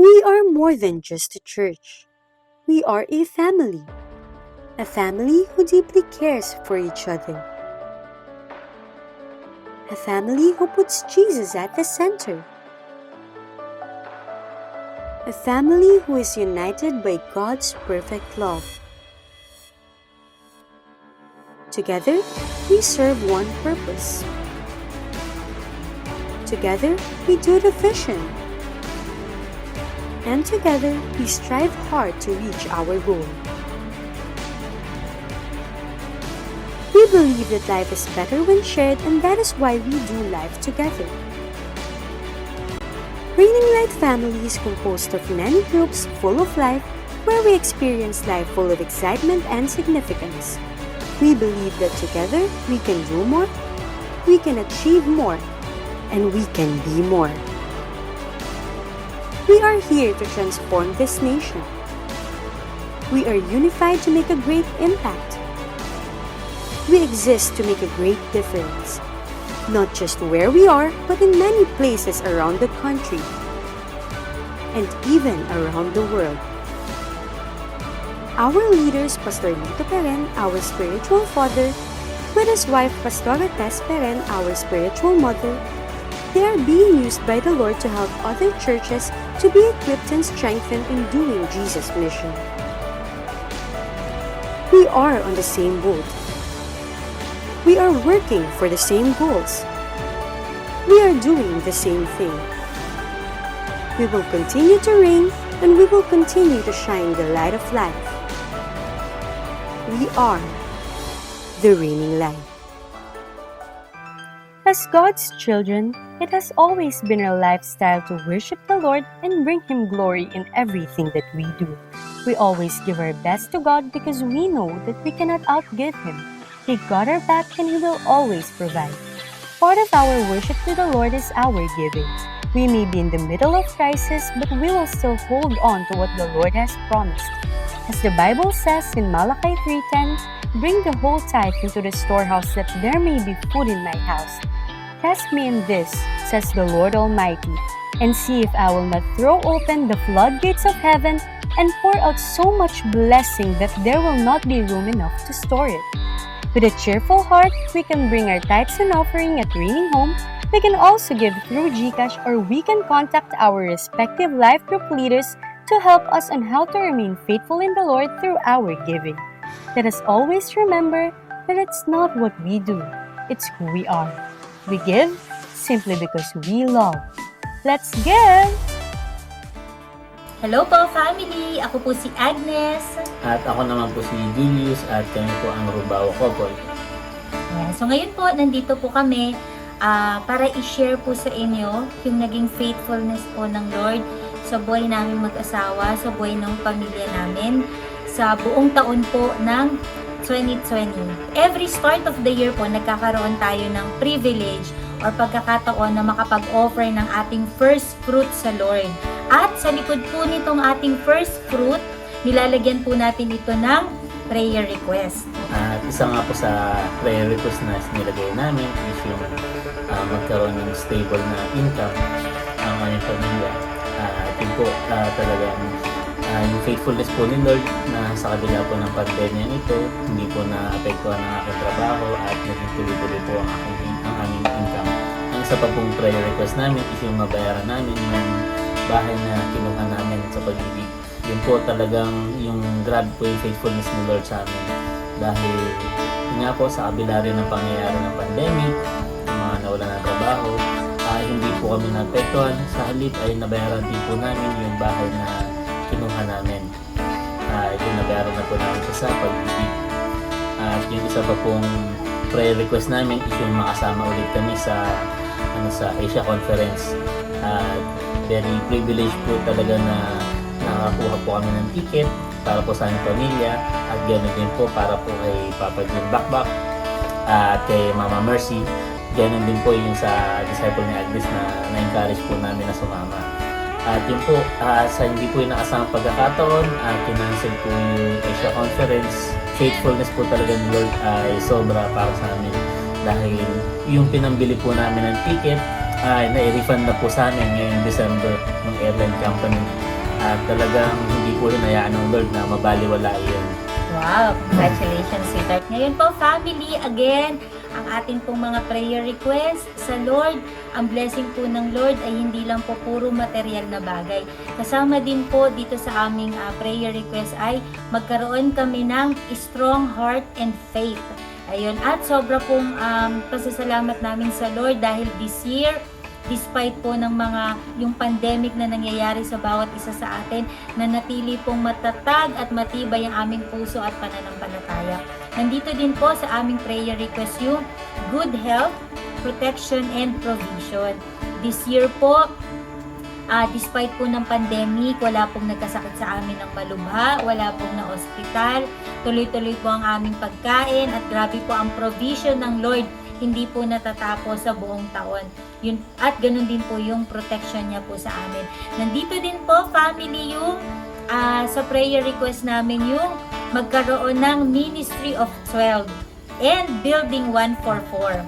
We are more than just a church. We are a family who deeply cares for each other, a family who puts Jesus at the center, a family who is united by God's perfect love. Together, we serve one purpose. Together, we do the vision. And together, we strive hard to reach our goal. We believe that life is better when shared, and that is why we do life together. Raining Light Family is composed of many groups full of life, where we experience life full of excitement and significance. We believe that together we can do more, we can achieve more, and we can be more. We are here to transform this nation. We are unified to make a great impact. We exist to make a great difference, not just where we are, but in many places around the country and even around the world. Our leaders, Pastor Lito Peren, our spiritual father, with his wife, Pastora Tess Peren, our spiritual mother, they are being used by the Lord to help other churches to be equipped and strengthened in doing Jesus' mission. We are on the same boat. We are working for the same goals. We are doing the same thing. We will continue to reign, and we will continue to shine the light of life. We are the reigning light. As God's children, it has always been our lifestyle to worship the Lord and bring Him glory in everything that we do. We always give our best to God because we know that we cannot outgive Him. He got our back and He will always provide. Part of our worship to the Lord is our giving. We may be in the middle of crisis, but we will still hold on to what the Lord has promised. As the Bible says in Malachi 3:10, "Bring the whole tithe into the storehouse, that there may be food in my house. Test me in this, says the Lord Almighty, and see if I will not throw open the floodgates of heaven and pour out so much blessing that there will not be room enough to store it." With a cheerful heart, we can bring our tithes and offering at Raining Home. We can also give through GCash, or we can contact our respective life group leaders to help us on how to remain faithful in the Lord through our giving. Let us always remember that it's not what we do, it's who we are. We give simply because we love. Let's give! Hello po, family! Ako po si Agnes. At ako naman po si Julius, at kami po ang Rubawa Couple. Ayan. So ngayon po, nandito po kami para i-share po sa inyo yung naging faithfulness po ng Lord sa buhay namin mag-asawa, sa buhay ng pamilya namin, sa buong taon po ng 2020. Every start of the year po, nagkakaroon tayo ng privilege or pagkakataon na makapag-offer ng ating first fruit sa Lord. At sa likod po nitong ating first fruit, nilalagyan po natin ito ng prayer request. At isa nga po sa prayer request na nilagay namin is yung magkaroon ng stable na income ang aming pamilya. Ito po talagang yung faithfulness po ni Lord na sa kabila po ng pandemya nito, hindi po na-apektuhan ang aking trabaho at naging tuloy-tuloy po ang aming income. Ang isa pa pong prayer request namin is yung mabayaran namin yung bahay na kinuha namin sa pag-ibig. Yun po talagang yung grabe po yung faithfulness ni Lord sa amin. Dahil yun nga po sa kabila rin ng pangyayari ng pandemic, yung mga nawala ng trabaho, hindi po kami naapektuhan. Sa halip ay nabayaran din po namin yung bahay na kinuha namin. Yung nabayaran na po namin siya sa pag-ibig. At yung isa pa pong prayer request namin is yung makasama ulit kami sa Asia Conference. Very privileged po talaga na nakakuha po kami ng ticket para po sa aming pamilya, at ganoon din po para po kay Papa Jim Bakbak at kay Mama Mercy. Ganoon din po yung sa disciple ni Agnes na na-encourage po namin na sumama. At yun po, sa hindi po yung nakasamang pagkakataon, kinancel po yung Asia Conference. Faithfulness po talaga ni Lord ay sobra para sa amin. Dahil yung pinambili po namin ng ticket, na-refund na po sa amin ngayong December ng airline company. at talagang hindi po hinayaan ng Lord na mabaliwala yun. Wow, congratulations, sweetheart. Ngayon po, family, again, ang ating pong mga prayer request sa Lord, ang blessing po ng Lord ay hindi lang po puro material na bagay. Kasama din po dito sa aming prayer request ay magkaroon kami ng strong heart and faith. Ayun, at sobra pong pasasalamat namin sa Lord dahil this year, despite po ng yung pandemic na nangyayari sa bawat isa sa atin, nanatili pong matatag at matibay ang aming puso at pananampalataya. Nandito din po sa aming prayer request yung good health, protection, and provision. This year po, despite po ng pandemic, wala pong nagkasakit sa amin ng malubha, wala pong na-hospital, tuloy-tuloy po ang aming pagkain at grabe po ang provision ng Lord, hindi po natatapos sa buong taon. Yun, at ganun din po yung protection niya po sa amin. Nandito din po, family, yung sa prayer request namin yung magkaroon ng Ministry of 12 and Building 144.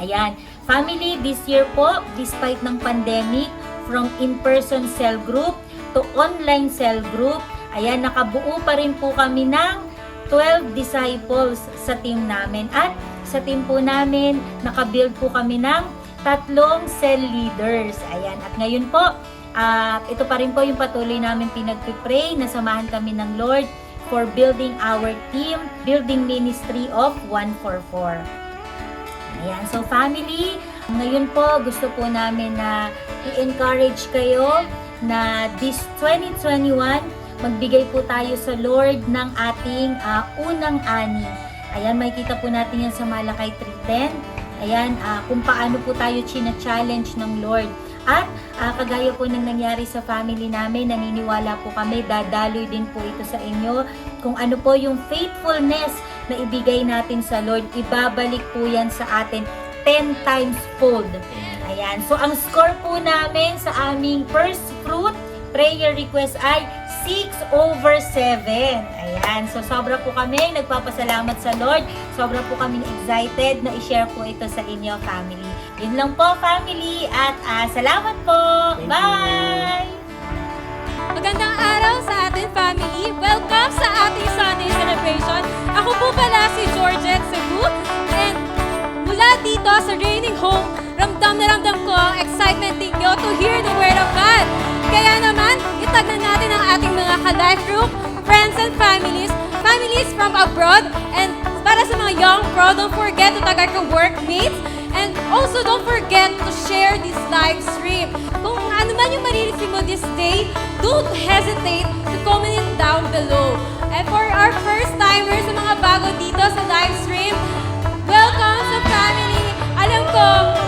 Ayan. Family, this year po, despite ng pandemic, from in-person cell group to online cell group, ayan, nakabuo pa rin po kami ng 12 disciples sa team namin. At sa team po namin, nakabuild po kami ng 3 cell leaders. Ayan. At ngayon po, ito pa rin po yung patuloy namin pinagpipray na samahan kami ng Lord for building our team, building ministry of 144. Ayan. So family, ngayon po gusto po namin na i-encourage kayo na this 2021, magbigay po tayo sa Lord ng ating unang ani. Ayan, makikita po natin yan sa Malakay 3:10. Ayan, kung paano po tayo china-challenge ng Lord. At kagaya po ng nangyari sa family namin, naniniwala po kami, dadaloy din po ito sa inyo. Kung ano po yung faithfulness na ibigay natin sa Lord, ibabalik po yan sa atin 10 times fold. Ayan, so ang score po namin sa aming first fruit prayer request ay 6/7. Ayan, so sobra po kami nagpapasalamat sa Lord. Sobra po kami excited na i-share po ito sa inyo, family. Yun lang po, family, at salamat po. Bye! Magandang araw sa ating family. Welcome sa ating Sunday celebration. Ako po pala si Georgette Cebu, and mula dito sa Reigning Home, ramdam na ramdam ko ang excitement ninyo to hear the Word of God. Kaya naman, itag na natin ang ating mga ka-life group, friends and families from abroad, and para sa mga young pro, don't forget to tag our workmates, and also don't forget to share this live stream. Kung ano man yung marireceive mo this day, don't hesitate to comment it down below. And for our first timers, sa mga bago dito sa live stream, welcome sa family! Alam ko,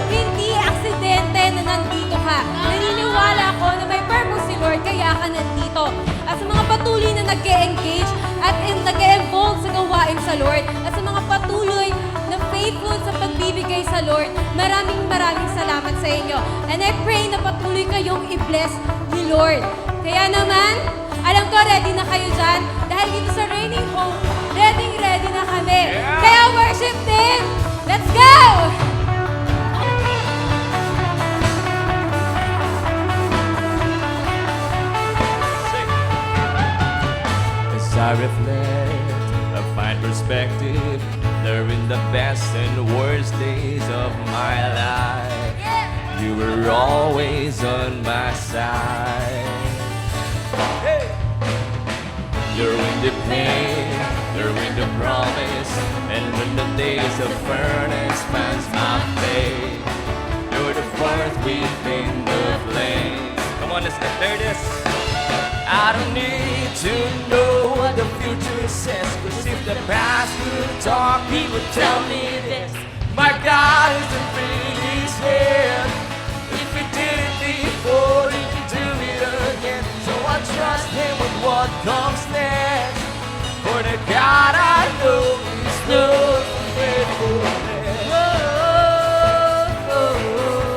hindi aksidente na nandito ka. Naniniwala ako na may purpose si Lord, kaya ka nandito. At sa mga patuloy na nag-engage at nag-involve sa gawain sa Lord, at sa mga patuloy na faithful sa pagbibigay sa Lord, maraming salamat sa inyo. And I pray na patuloy kayong i-bless ni Lord. Kaya naman, alam ko ready na kayo dyan, dahil dito sa Reigning Home, ready na kami. Kaya worship team, let's go! As I reflect, I find perspective during the best and worst days of my life. You were always on my side. Hey! You're in the pain, you're in the promise, and when the days of furnace past my faith, you're the fourth within the flame. Come on, let's declare this. I don't need to know what the future says, 'cause if the past could talk, he would tell me this. My God isn't really his head. If he did it before, he can do it again. So I trust him with what comes next. For the God I know is known for faithfulness.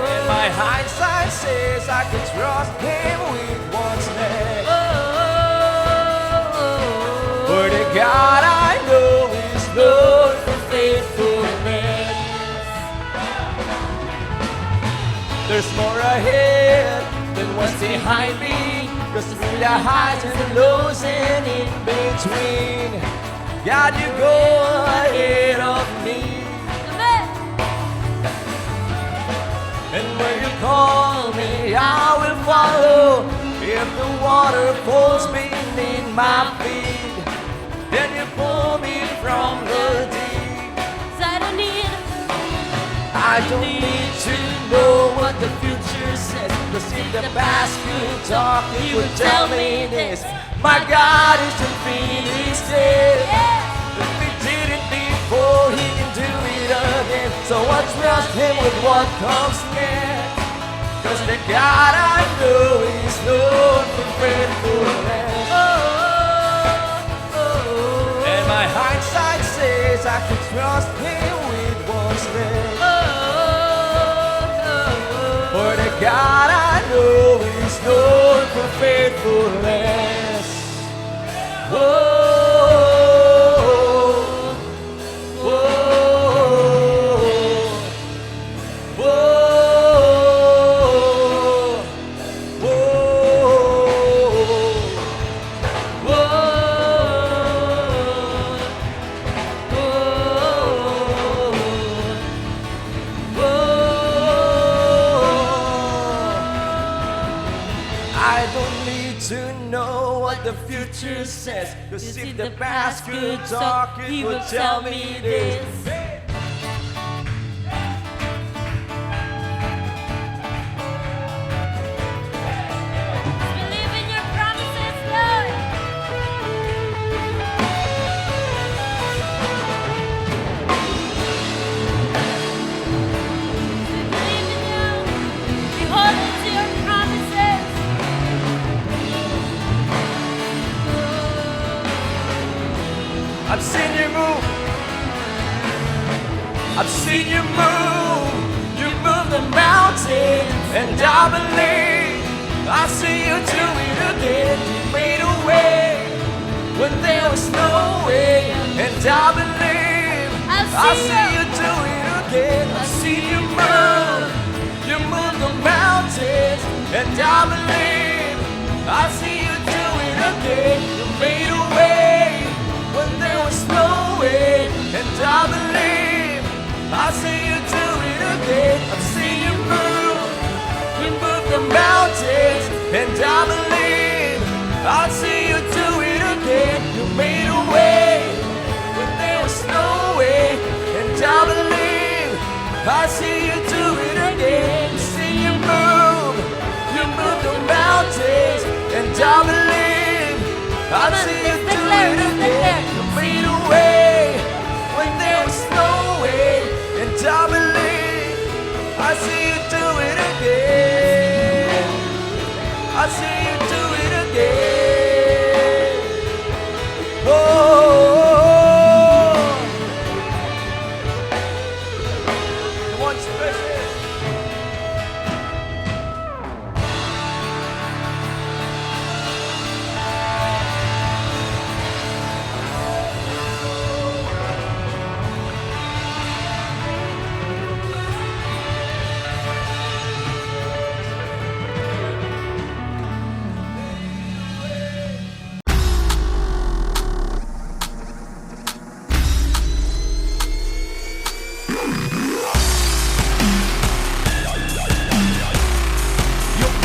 And my hindsight says I can trust him with what's next. For the God I know is known for faithfulness. There's more ahead than what's behind me. 'Cause through the highs and the lows and in between, God, you go ahead of me. And when you call me, I will follow. If the waterfalls beneath my feet, then you pull me from the deep. I don't need to know what the future says, 'cause if the past could talk, it would tell me this: my God is infinitely still. If he did it before, he can do it again. So I trust him with what comes next, 'cause the God I know is known for faithfulness. And my hindsight says I can trust him with what's left. For the God I know is known for faithfulness. Whoa. The future says, 'cause if the past could talk, it would tell me this. Believe in your promises, Lord. We believe in you. We hold on to your promises. I've seen you move. I've seen you move. You move the mountain, and I believe I see you do it again. You made a way when there was no way, and I believe I see you do it again. I see you move. You move the mountains, and I believe I see you do it again. You made a way when there was no way, and I believe I see you do it again. I've seen you move the mountains, and I believe I see you do it again. You made a way when there was no way, and I believe I see you do it again. See you move the mountains, and I believe I see you do it again. You made a way when there was no way, and I believe I see you do it again. I see you do it again. Oh, the one's present.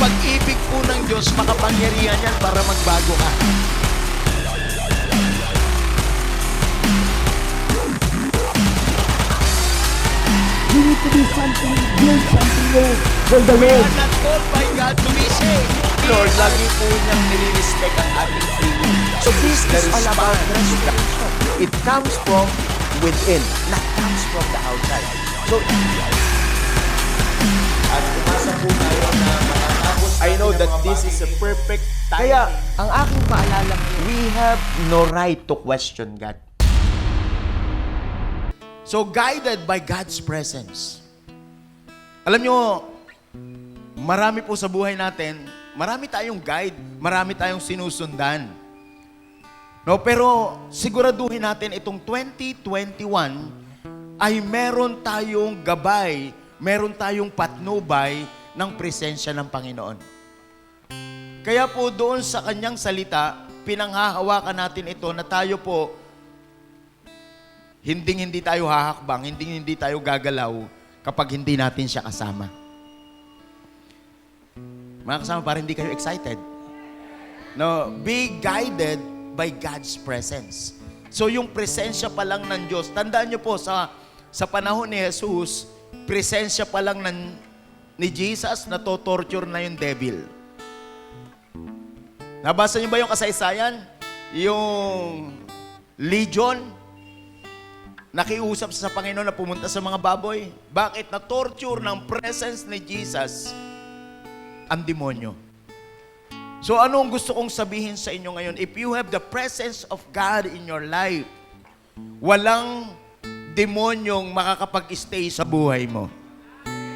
Pag-ibig po ng Diyos, makapangyarihan yan para magbago ka. You need to do something, build something new for the We Lord. are not called by God to be saved. Lord, lagi po niyang nilirespect ang ating feeling. So this is all about restoration. It comes from within, not comes from the outside. So, At umasa po tayo na matatapos I know that this is a perfect time. Kaya, ang aking paalala, we have no right to question God. So guided by God's presence. Alam nyo, marami po sa buhay natin, marami tayong guide, marami tayong sinusundan. No, pero siguraduhin natin itong 2021 ay meron tayong gabay, meron tayong patnubay ng presensya ng Panginoon. Kaya po doon sa kanyang salita, pinanghahawakan natin ito na tayo po, hindi tayo hahakbang, hindi tayo gagalaw kapag hindi natin siya kasama. Mga kasama, parang hindi kayo excited. No, be guided by God's presence. So yung presensya pa lang ng Diyos, tandaan niyo po sa panahon ni Jesus, presensya pa lang ni Jesus, na-torture na yung devil. Nabasa niyo ba yung kasaysayan? Yung legion, nakiusap sa Panginoon na pumunta sa mga baboy. Bakit? Na-torture ng presence ni Jesus ang demonyo. So ano ang gusto kong sabihin sa inyo ngayon? If you have the presence of God in your life, walang demonyong makakapag-stay sa buhay mo.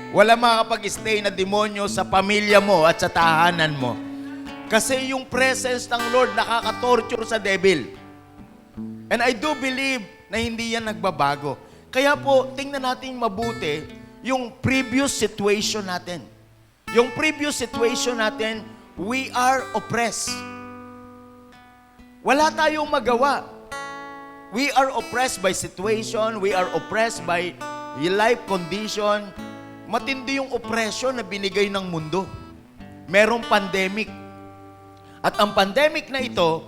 Walang makakapag-stay na demonyo sa pamilya mo at sa tahanan mo. Kasi yung presence ng Lord nakaka-torture sa devil. And I do believe na hindi yan nagbabago. Kaya po, tingnan natin mabuti yung previous situation natin. Yung previous situation natin, we are oppressed. Wala tayong magawa. We are oppressed by situation, we are oppressed by life condition. Matindi yung oppression na binigay ng mundo. Merong pandemic. At ang pandemic na ito,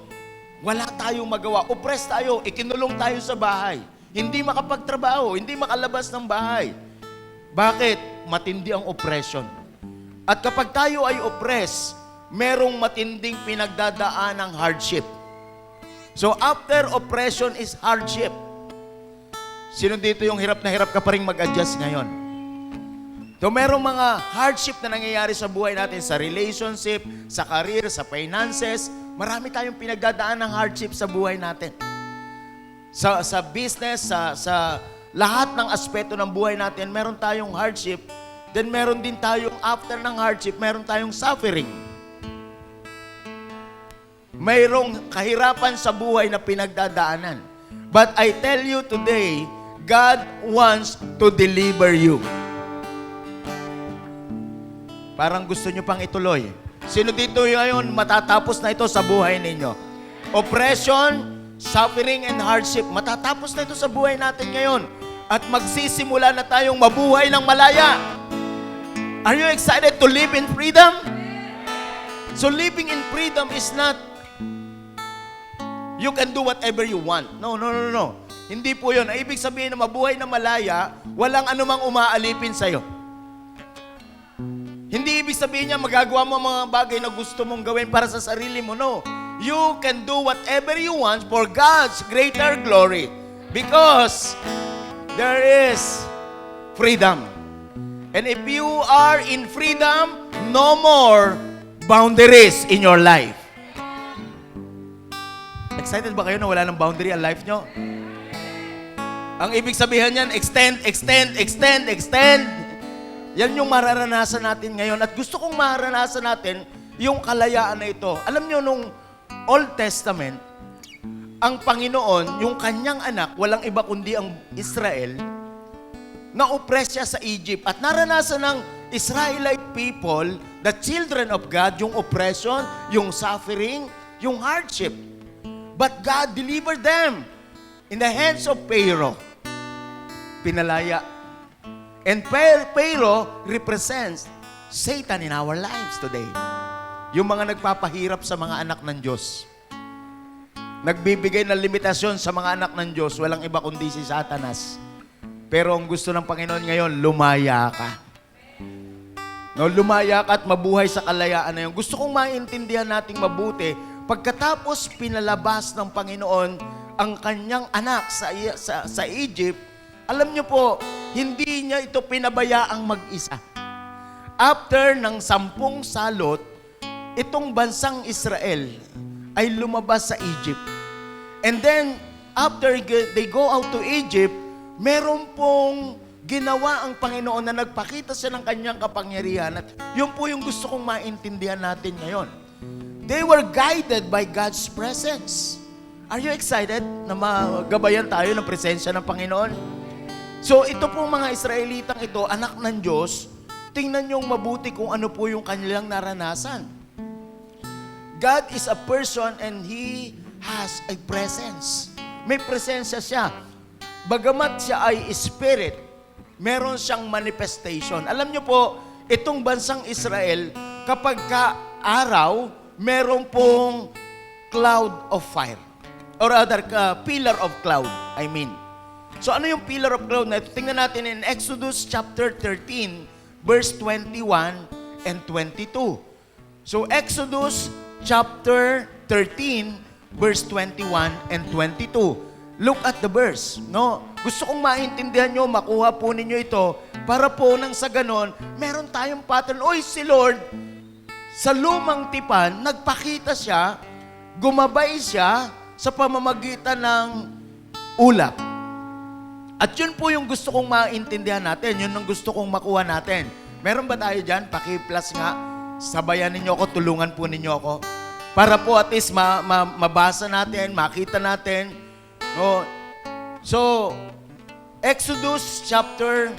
wala tayong magawa. Oppressed tayo, ikinulong tayo sa bahay. Hindi makapagtrabaho, hindi makalabas ng bahay. Bakit? Matindi ang oppression. At kapag tayo ay oppressed, merong matinding pinagdadaan ng hardship. So after oppression is hardship. Sino dito yung hirap na hirap ka pa rin mag-adjust ngayon? So merong mga hardship na nangyayari sa buhay natin, sa relationship, sa career, sa finances. Marami tayong pinagdadaan ng hardship sa buhay natin. Sa business, sa lahat ng aspeto ng buhay natin, meron tayong hardship. Then meron din tayong, after ng hardship, meron tayong suffering. Mayroong kahirapan sa buhay na pinagdadaanan. But I tell you today, God wants to deliver you. Parang gusto nyo pang ituloy. Sino dito ngayon matatapos na ito sa buhay ninyo? Oppression, suffering, and hardship. Matatapos na ito sa buhay natin ngayon. At magsisimula na tayong mabuhay ng malaya. Are you excited to live in freedom? So living in freedom is not you can do whatever you want. No. Hindi po yun. Ang ibig sabihin na mabuhay na malaya, walang anumang umaalipin sa'yo. Hindi ibig sabihin niya magagawa mo ang mga bagay na gusto mong gawin para sa sarili mo. No. You can do whatever you want for God's greater glory. Because there is freedom. And if you are in freedom, no more boundaries in your life. Excited ba kayo na wala ng boundary ang life nyo? Ang ibig sabihin niyan, extend. Yan yung mararanasan natin ngayon. At gusto kong mararanasan natin yung kalayaan na ito. Alam nyo, nung Old Testament, ang Panginoon, yung kanyang anak, walang iba kundi ang Israel, na-oppress siya sa Egypt. At naranasan ng Israelite people, the children of God, yung oppression, yung suffering, yung hardship. But God delivered them in the hands of Pharaoh. Pinalaya. And Pharaoh represents Satan in our lives today. Yung mga nagpapahirap sa mga anak ng Diyos. Nagbibigay ng limitasyon sa mga anak ng Diyos, walang iba kundi si Satanas. Pero ang gusto ng Panginoon ngayon, lumaya ka. No, lumaya ka at mabuhay sa kalayaan na yun. Gusto kong maintindihan nating mabuti, pagkatapos pinalabas ng Panginoon ang kanyang anak sa Egypt, alam niyo po, hindi niya ito pinabayaang mag-isa. After ng 10 salot, itong bansang Israel ay lumabas sa Egypt. And then, after they go out to Egypt, meron pong ginawa ang Panginoon na nagpakita siya ng kanyang kapangyarihan. At yun po yung gusto kong maintindihan natin ngayon. They were guided by God's presence. Are you excited na magabayan tayo ng presensya ng Panginoon? So ito pong mga Israelitang ito, anak ng Diyos, tingnan niyong mabuti kung ano po yung kanilang naranasan. God is a person and He has a presence. May presensya siya. Bagamat siya ay spirit, meron siyang manifestation. Alam niyo po, itong bansang Israel, kapag araw, meron pong cloud of fire. Or rather, pillar of cloud, I mean. So ano yung pillar of cloud na ito? Tingnan natin in Exodus chapter 13, verse 21 and 22. So Exodus chapter 13, verse 21 and 22. Look at the verse, no? Gusto kong maintindihan nyo, makuha po ninyo ito, para po nang sa ganon, meron tayong pattern. Oy, si Lord, sa lumang tipan, nagpakita siya, gumabay siya sa pamamagitan ng ulap. At yun po yung gusto kong maintindihan natin, yun ang gusto kong makuha natin. Meron ba tayo dyan? Paki-plus nga, sabayan ninyo ako, tulungan po ninyo ako. Para po at least mabasa natin, makita natin. No? So, Exodus chapter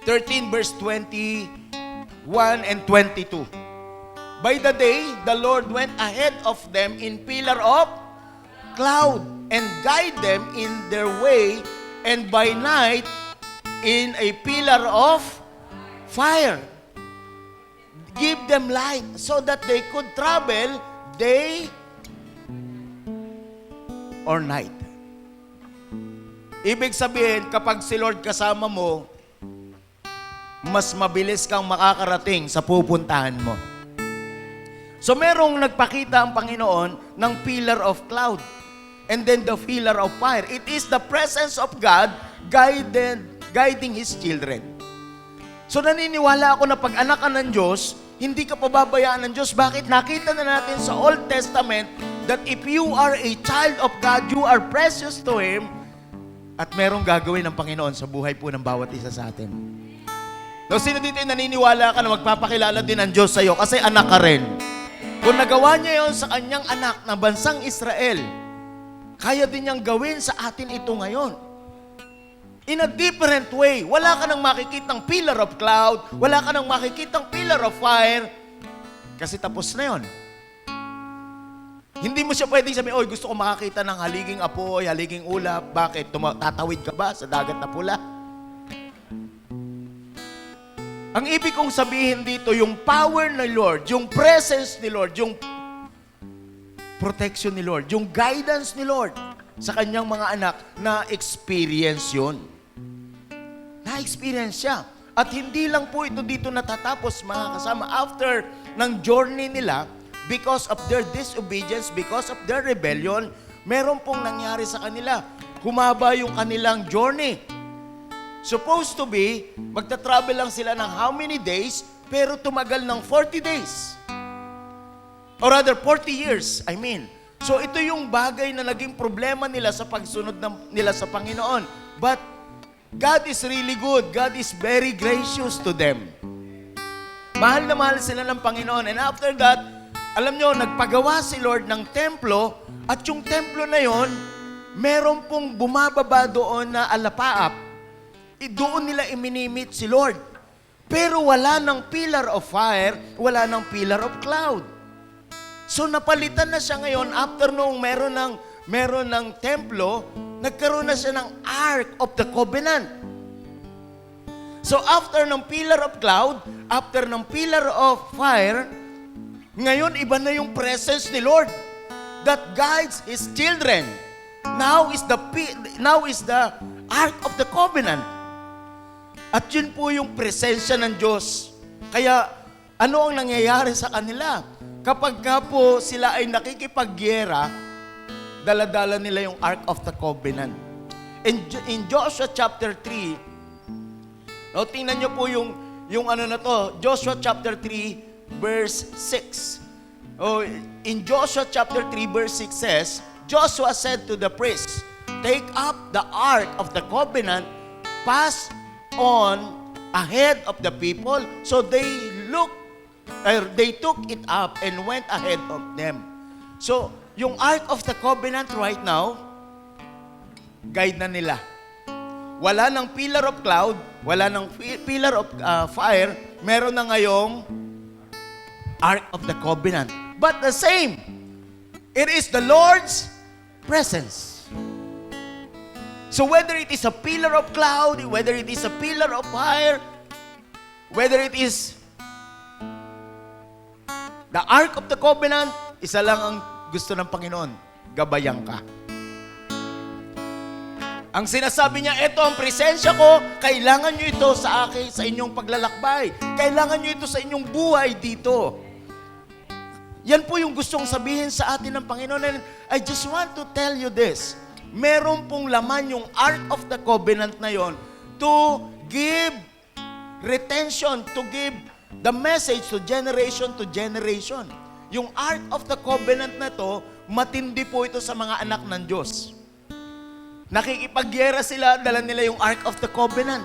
13 verse 21 and 22. By the day, the Lord went ahead of them in pillar of cloud and guide them in their way, and by night in a pillar of fire. Give them light so that they could travel day or night. Ibig sabihin, kapag si Lord kasama mo, mas mabilis kang makakarating sa pupuntahan mo. So merong nagpakita ang Panginoon ng pillar of cloud and then the pillar of fire. It is the presence of God guiding His children. So naniniwala ako na pag anak ka ng Diyos, hindi ka pababayaan ng Diyos. Bakit? Nakita na natin sa Old Testament that if you are a child of God, you are precious to Him, at merong gagawin ng Panginoon sa buhay po ng bawat isa sa atin. So, sino dito yung naniniwala ka na magpapakilala din ng Diyos sa iyo kasi anak ka rin? Kung nagawa niya yon sa kanyang anak na bansang Israel, kaya din niyang gawin sa atin ito ngayon. In a different way. Wala ka nang makikitang pillar of cloud, wala ka nang makikitang pillar of fire, kasi tapos na yon. Hindi mo siya pwedeng sabihin, oy, gusto ko makakita ng haliging apoy, haliging ulap. Bakit? Tatawid ka ba sa dagat na pula? Ang ibig kong sabihin dito, yung power ni Lord, yung presence ni Lord, yung protection ni Lord, yung guidance ni Lord sa kanyang mga anak, na-experience yun. Na-experience siya. At hindi lang po ito dito natatapos, mga kasama. After ng journey nila, because of their disobedience, because of their rebellion, meron pong nangyari sa kanila. Humaba yung kanilang journey. Supposed to be, magta-travel lang sila ng how many days, pero tumagal ng 40 days. Or rather, 40 years, I mean. So ito yung bagay na naging problema nila sa pagsunod nila sa Panginoon. But God is really good. God is very gracious to them. Mahal na mahal sila ng Panginoon. And after that, alam nyo, nagpagawa si Lord ng templo, at yung templo na yon, meron pong bumababa doon na alapaap. Doon nila iminimit si Lord. Pero wala ng pillar of fire, wala ng pillar of cloud. So napalitan na siya ngayon, after noong meron ng templo, nagkaroon na siya ng Ark of the Covenant. So after ng pillar of cloud, after ng pillar of fire, ngayon, iba na yung presence ni Lord that guides His children. Now is the Ark of the Covenant. At yun po yung presensya ng Diyos. Kaya, ano ang nangyayari sa kanila? Kapag ka po sila ay nakikipagyera, dala-dala nila yung Ark of the Covenant. In Joshua chapter 3, no, tingnan nyo po yung ano na to, Joshua chapter 3, verse 6. Oh, in Joshua chapter 3, verse 6 says, Joshua said to the priests, take up the Ark of the Covenant, pass on ahead of the people. So they took it up and went ahead of them. So, yung Ark of the Covenant right now, guide na nila. Wala ng pillar of cloud, wala ng pillar of fire, meron na ngayong Ark of the Covenant. But the same, it is the Lord's presence. So whether it is a pillar of cloud, whether it is a pillar of fire, whether it is the Ark of the Covenant, isa lang ang gusto ng Panginoon, gabayan ka. Ang sinasabi niya, ito ang presensya ko, kailangan nyo ito sa akin, sa inyong paglalakbay. Kailangan nyo ito sa inyong buhay dito. Yan po yung gustong sabihin sa atin ng Panginoon. And I just want to tell you this. Meron pong laman yung Ark of the Covenant na yon to give retention, to give the message to generation. Yung Ark of the Covenant na to, matindi po ito sa mga anak ng Diyos. Nakikipagyera sila, dala nila yung Ark of the Covenant.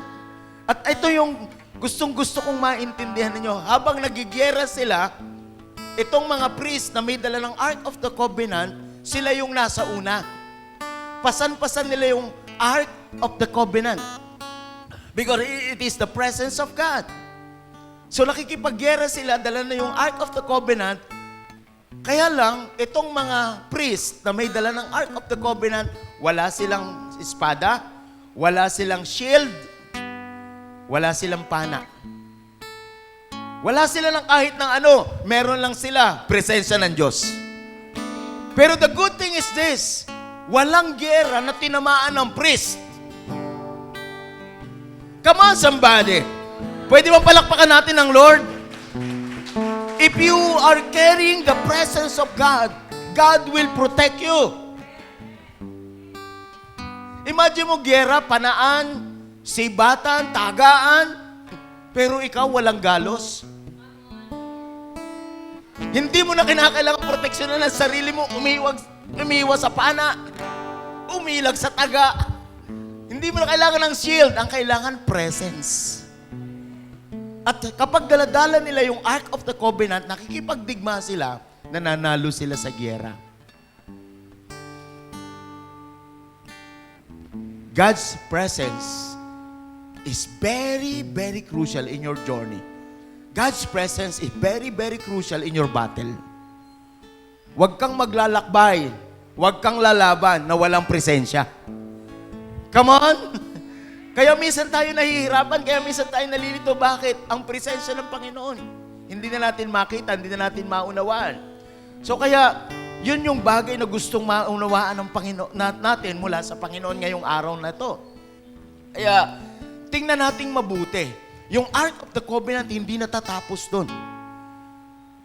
At ito yung gustong-gusto kong maintindihan ninyo. Habang nagigyera sila, itong mga priest na may dala ng Ark of the Covenant, sila yung nasa una. Pasan-pasan nila yung Ark of the Covenant. Because it is the presence of God. So nakikipagyera sila, dala na yung Ark of the Covenant. Kaya lang, itong mga priest na may dala ng Ark of the Covenant, wala silang espada, wala silang shield, wala silang pana. Wala sila ng kahit ng ano, meron lang sila, presensya ng Diyos. Pero the good thing is this, walang gera na tinamaan ng priest. Come on, somebody. Pwede ba palakpakan natin ang Lord? If you are carrying the presence of God, God will protect you. Imagine mo, gera, panaan, sibatan, tagaan, pero ikaw walang galos. Hindi mo na kinakailangan proteksyonan ng sarili mo, umiwas sa pana, umilag sa taga. Hindi mo na kailangan ng shield, ang kailangan presence. At kapag daladala nila yung Ark of the Covenant, nakikipagdigma sila, nananalo sila sa giyera. God's presence is very, very crucial in your journey. God's presence is very, very crucial in your battle. Huwag kang maglalakbay, huwag kang lalaban na walang presensya. Come on! Kaya minsan tayo nahihirapan, kaya minsan tayo nalilito. Bakit? Ang presensya ng Panginoon. Hindi na natin makita, hindi na natin maunawaan. So kaya, yun yung bagay na gustong maunawaan ng Panginoon natin mula sa Panginoon ngayong araw na to. Kaya, tingnan nating mabuti. Yung Ark of the Covenant, hindi natatapos doon.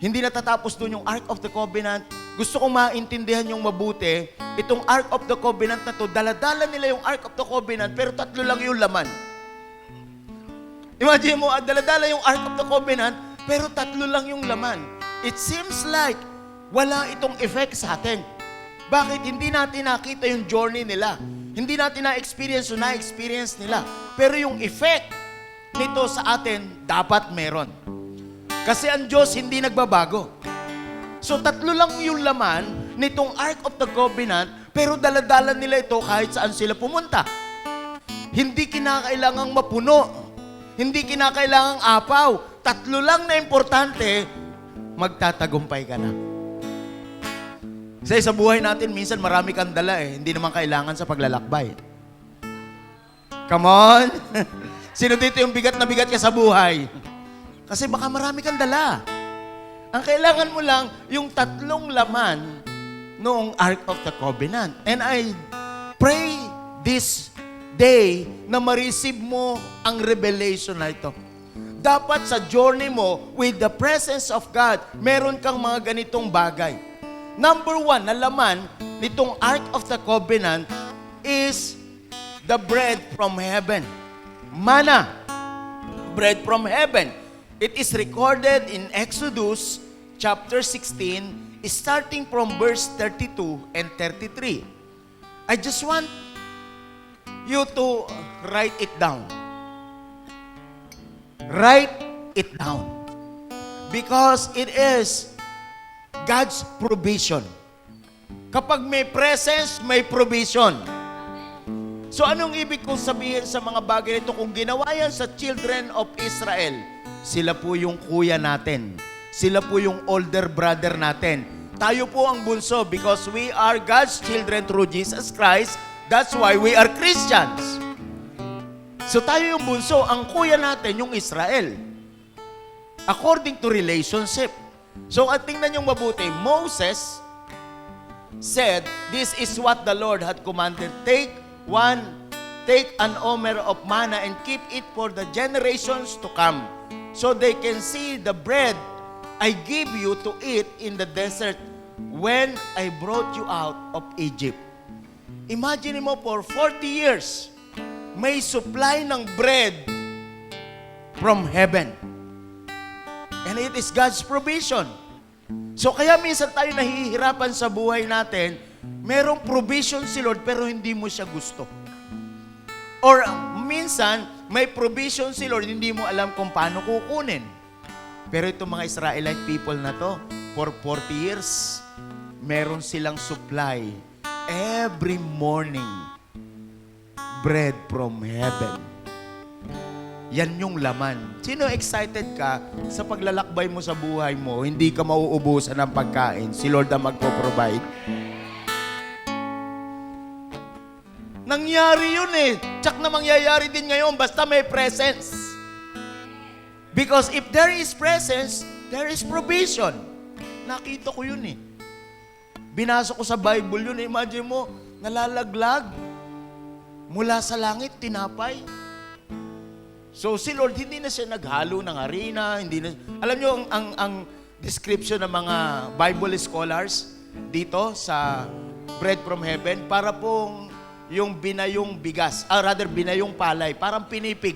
Hindi natatapos doon yung Ark of the Covenant. Gusto kong maintindihan yung mabuti. Itong Ark of the Covenant na to, daladala nila yung Ark of the Covenant, pero 3 lang yung laman. Imagine mo, daladala yung Ark of the Covenant, pero 3 lang yung laman. It seems like wala itong effect sa atin. Bakit? Hindi natin nakita yung journey nila. Hindi natin na-experience o na-experience nila. Pero yung effect nito sa atin, dapat meron. Kasi ang Diyos hindi nagbabago. So 3 lang yung laman nitong Ark of the Covenant, pero daladala nila ito kahit saan sila pumunta. Hindi kinakailangang mapuno. Hindi kinakailangang apaw. 3 lang na importante, magtatagumpay ka na. Kasi sa buhay natin, minsan marami kang dala hindi naman kailangan sa paglalakbay. Come on! Sino dito yung bigat na bigat ka sa buhay? Kasi baka marami kang dala. Ang kailangan mo lang, yung 3 laman noong Ark of the Covenant. And I pray this day na ma-receive mo ang revelation na ito. Dapat sa journey mo with the presence of God, meron kang mga ganitong bagay. Number 1 na laman nitong Ark of the Covenant is the bread from heaven. Manna. Bread from heaven. It is recorded in Exodus chapter 16, starting from verse 32 and 33. I just want you to write it down. Write it down. Because it is God's provision. Kapag may presence, may provision. So anong ibig kong sabihin sa mga bagay nito? Kung ginawa yan sa children of Israel, sila po yung kuya natin. Sila po yung older brother natin. Tayo po ang bunso because we are God's children through Jesus Christ. That's why we are Christians. So tayo yung bunso, ang kuya natin yung Israel. According to relationship. So at tingnan yung mabuti, Moses said, "This is what the Lord had commanded. Take an omer of manna and keep it for the generations to come, so they can see the bread I give you to eat in the desert when I brought you out of Egypt." Imagine mo, for 40 years, may supply ng bread from heaven. And it is God's provision. So kaya minsan tayo nahihirapan sa buhay natin, merong provision si Lord pero hindi mo siya gusto. Or minsan, may provision si Lord, hindi mo alam kung paano kukunin. Pero itong mga Israelite people na to, for 40 years, meron silang supply every morning. Bread from heaven. Yan yung laman. Sino excited ka sa paglalakbay mo sa buhay mo, hindi ka mauubusan ng pagkain, si Lord ang magpo-provide? Nangyari yun eh. Tsak na mangyayari din ngayon basta may presence. Because if there is presence, there is provision. Nakita ko yun eh. Binasa ko sa Bible yun. Imagine mo, nalalaglag. Mula sa langit, tinapay. So si Lord, hindi na siya naghalo ng harina. Hindi na, alam nyo, ang description ng mga Bible scholars dito sa bread from heaven, para pong yung binayong bigas, rather binayong palay, parang pinipig.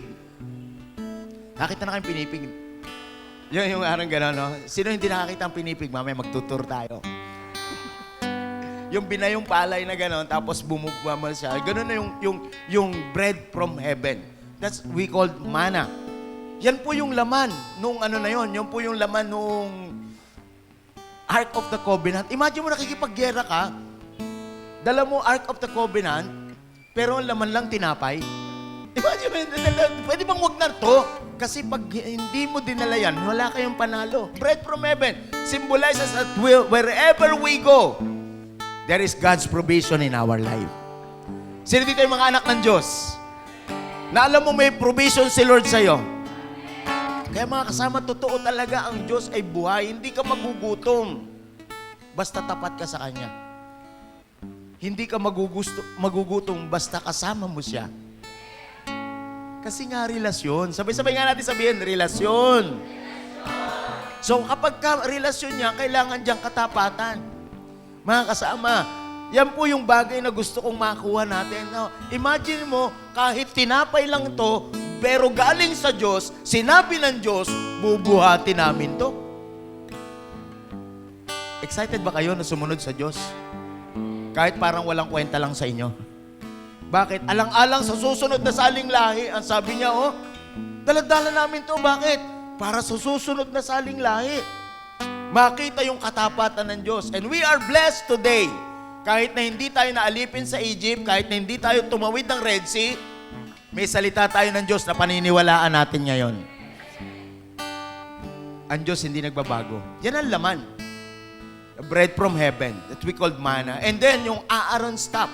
Nakita na kayong pinipig? Yung arang gano'n, no? Sino hindi nakakita ang pinipig? Mamaya magtutur tayo. Yung binayong palay na gano'n, tapos bumubama siya. Gano'n na yung bread from heaven. That's we called manna. Yan po yung laman nung ano na yon. Yan po yung laman nung Ark of the Covenant. Imagine mo nakikipaggera ka, dala mo Ark of the Covenant, pero ang laman lang tinapay. Imagine mo, pwede bang wag na to? Kasi pag hindi mo dinala yan, wala kayong panalo. Bread from heaven symbolizes that wherever we go, there is God's provision in our life. Sino dito yung mga anak ng Diyos? Na alam mo may provision si Lord sa'yo. Kaya mga kasama, totoo talaga ang Diyos ay buhay. Hindi ka magugutom. Basta tapat ka sa Kanya. Hindi ka magugutom basta kasama mo siya. Kasi nga relasyon. Sabay-sabay nga natin sabihin, relasyon. So kapag relasyon niya, kailangan diyang katapatan. Mga kasama, yan po yung bagay na gusto kong makuha natin. Now, imagine mo, kahit tinapay lang to, pero galing sa Diyos, sinabi ng Diyos, bubuhati namin to. Excited ba kayo na sumunod sa Diyos? Kahit parang walang kwenta lang sa inyo. Bakit? Alang-alang sa susunod na saling lahi, ang sabi niya, dala-dala namin to. Bakit? Para sa susunod na saling lahi. Makita yung katapatan ng Diyos. And we are blessed today. Kahit na hindi tayo naalipin sa Egypt, kahit na hindi tayo tumawid ng Red Sea, may salita tayo ng Diyos na paniniwalaan natin ngayon. Ang Diyos hindi nagbabago. Yan ang laman. Bread from heaven that we called manna. And then yung Aaron staff.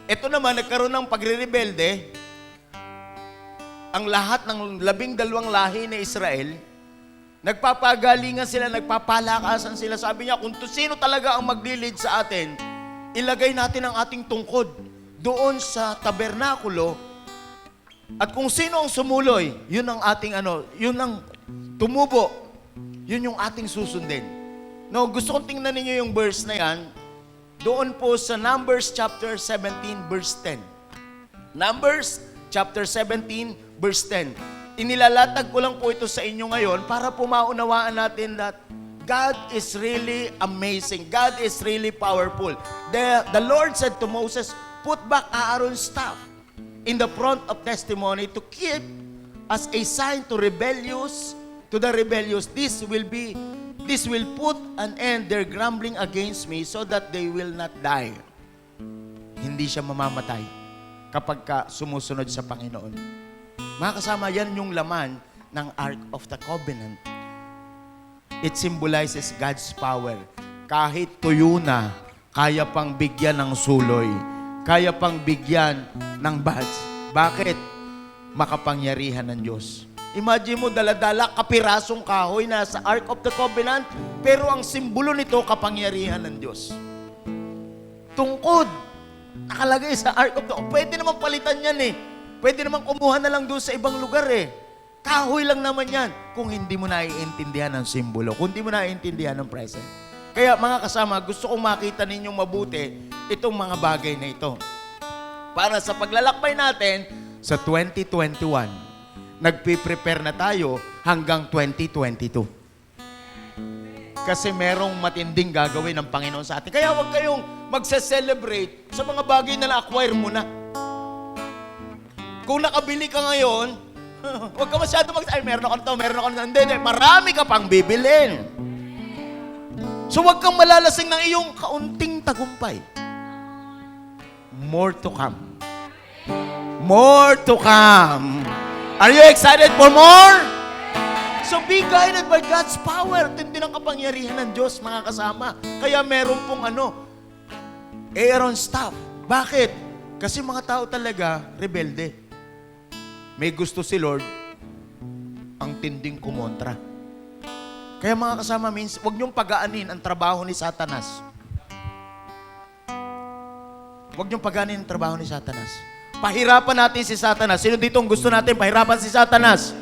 Ito naman, nagkaroon ng pagre-rebelde. Ang lahat ng 12 lahi ni Israel, nagpapagalingan sila, nagpapalakasan sila. Sabi niya, kung sino talaga ang maglilid sa atin, ilagay natin ang ating tungkod doon sa tabernakulo. At kung sino ang sumuloy, yun ang ating yun ang tumubo. Yun yung ating susundin. No, gusto kong tingnan ninyo yung verse na yan. Doon po sa Numbers chapter 17 verse 10. Numbers chapter 17 verse 10. Inilalatag ko lang po ito sa inyo ngayon para po maunawaan natin that God is really amazing. God is really powerful. The Lord said to Moses, put back Aaron's staff in the front of testimony to keep as a sign to the rebellious. This will put an end their grumbling against me so that they will not die. Hindi siya mamamatay kapag ka sumusunod sa Panginoon. Mga kasama, yan yung laman ng Ark of the Covenant. It symbolizes God's power. Kahit tuyo na, kaya pang bigyan ng suloy. Kaya pang bigyan ng badge. Bakit? Makapangyarihan ng Diyos. Imagine mo, dala-dala, kapirasong kahoy na sa Ark of the Covenant, pero ang simbolo nito, kapangyarihan ng Diyos. Tungkod, nakalagay sa Ark of the Covenant. Pwede naman palitan yan eh. Pwede naman kumuha na lang doon sa ibang lugar eh. Kahoy lang naman yan kung hindi mo naiintindihan ng simbolo, kung hindi mo naiintindihan ng present. Kaya mga kasama, gusto kong makita ninyong mabuti itong mga bagay na ito. Para sa paglalakbay natin sa 2021, nagpe-prepare na tayo hanggang 2022. Kasi merong matinding gagawin ng Panginoon sa atin. Kaya huwag kayong magse-celebrate sa mga bagay na na-acquire mo na. Kung nakabili ka ngayon, huwag ka masyado ay, meron ako nito. Hindi, marami ka pang bibilin. So huwag kang malalasing ng iyong kaunting tagumpay. More to come. More to come. Are you excited for more? So be guided by God's power. Tindi ng kapangyarihan ng Diyos, mga kasama. Kaya meron pong Aaron staff. Bakit? Kasi mga tao talaga, rebelde. May gusto si Lord, ang tinding kumontra. Kaya mga kasama, huwag niyong pagaanin ang trabaho ni Satanas. Huwag niyong pagaanin ang trabaho ni Satanas. Pahirapan natin si Satanas. Sino dito ang gusto natin pahirapan si Satanas?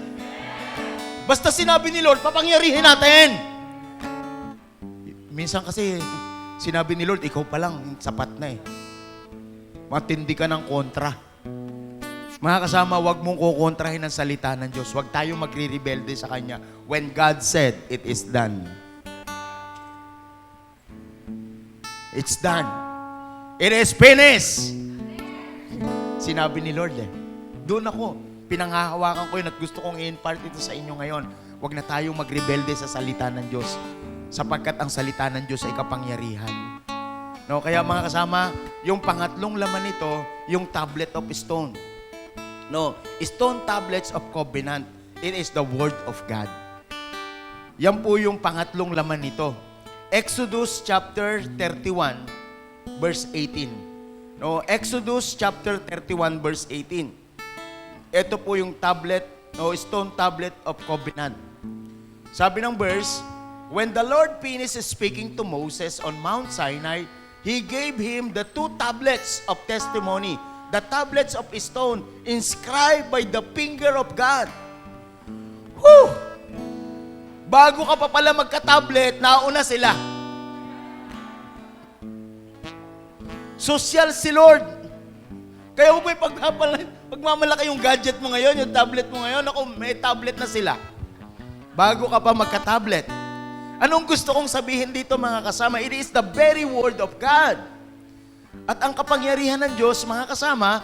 Basta sinabi ni Lord, papangyarihin natin. Minsan kasi, sinabi ni Lord, ikaw pa lang, sapat na eh. Matindi ka ng kontra. Mga kasama, huwag mong kukontrahin ang salita ng Diyos. Huwag tayong magre-rebelde sa Kanya. When God said, it is done. It's done. It is finished. Sinabi ni Lord Doon ako, pinanghahawakan ko yun at gusto kong i-impart ito sa inyo ngayon. Huwag na tayong magrebelde sa salita ng Diyos sapagkat ang salita ng Diyos ay kapangyarihan. No, kaya mga kasama, yung pangatlong laman nito, yung tablet of stone. No, stone tablets of covenant. It is the word of God. Yan po yung pangatlong laman nito. Exodus chapter 31, verse 18. No, Exodus chapter 31 verse 18. Ito po yung tablet, stone tablet of covenant. Sabi ng verse, when the Lord finished speaking to Moses on Mount Sinai, He gave him the two tablets of testimony, the tablets of stone inscribed by the finger of God. Whew! Bago ka pa pala magka-tablet, nauna sila. Social si Lord. Kaya mo ba pagmamalaki yung gadget mo ngayon, yung tablet mo ngayon, ako, may tablet na sila. Bago ka pa magka-tablet. Anong gusto kong sabihin dito mga kasama? It is the very word of God. At ang kapangyarihan ng Diyos, mga kasama,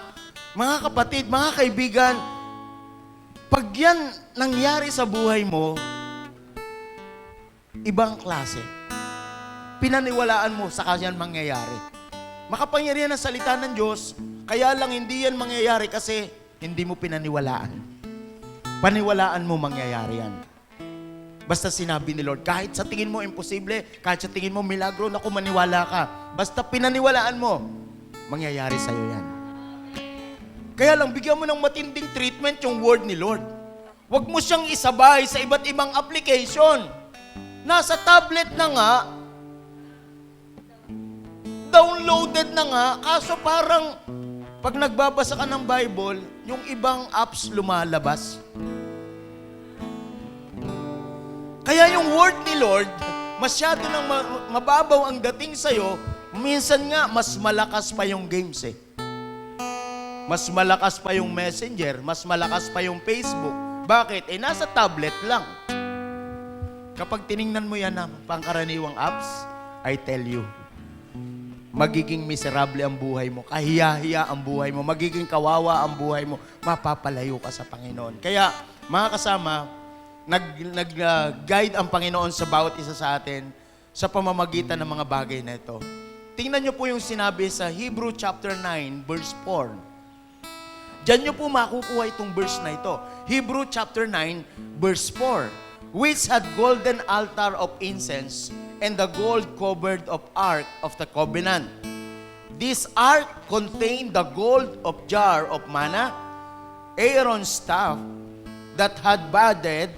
mga kapatid, mga kaibigan, pag yan nangyari sa buhay mo, ibang klase. Pinaniwalaan mo sa kanyan mangyayari. Makapangyarihan ang salita ng Diyos, kaya lang hindi yan mangyayari kasi hindi mo pinaniwalaan. Paniwalaan mo mangyayari yan. Basta sinabi ni Lord, kahit sa tingin mo imposible, kahit sa tingin mo milagro, naku, maniwala ka. Basta pinaniwalaan mo, mangyayari sa'yo yan. Kaya lang, bigyan mo ng matinding treatment yung word ni Lord. Huwag mo siyang isabay sa iba't ibang application. Nasa tablet na nga, downloaded na nga, kaso parang pag nagbabasa ka ng Bible, yung ibang apps lumalabas. Kaya yung word ni Lord, masyado nang mababaw ang dating sa'yo, minsan nga, mas malakas pa yung games eh. Mas malakas pa yung Messenger, mas malakas pa yung Facebook. Bakit? Nasa tablet lang. Kapag tiningnan mo yan na pangkaraniwang apps, I tell you, magiging miserable ang buhay mo, kahiya-hiya ang buhay mo, magiging kawawa ang buhay mo, mapapalayo ka sa Panginoon. Kaya, mga kasama, nag-guide ang Panginoon sa bawat isa sa atin sa pamamagitan ng mga bagay na ito. Tingnan niyo po yung sinabi sa Hebrew chapter 9, verse 4. Diyan nyo po makukuha itong verse na ito. Hebrew chapter 9, verse 4. Which had golden altar of incense and the gold covered of ark of the covenant. This ark contained the gold of jar of manna, Aaron's staff that had budded,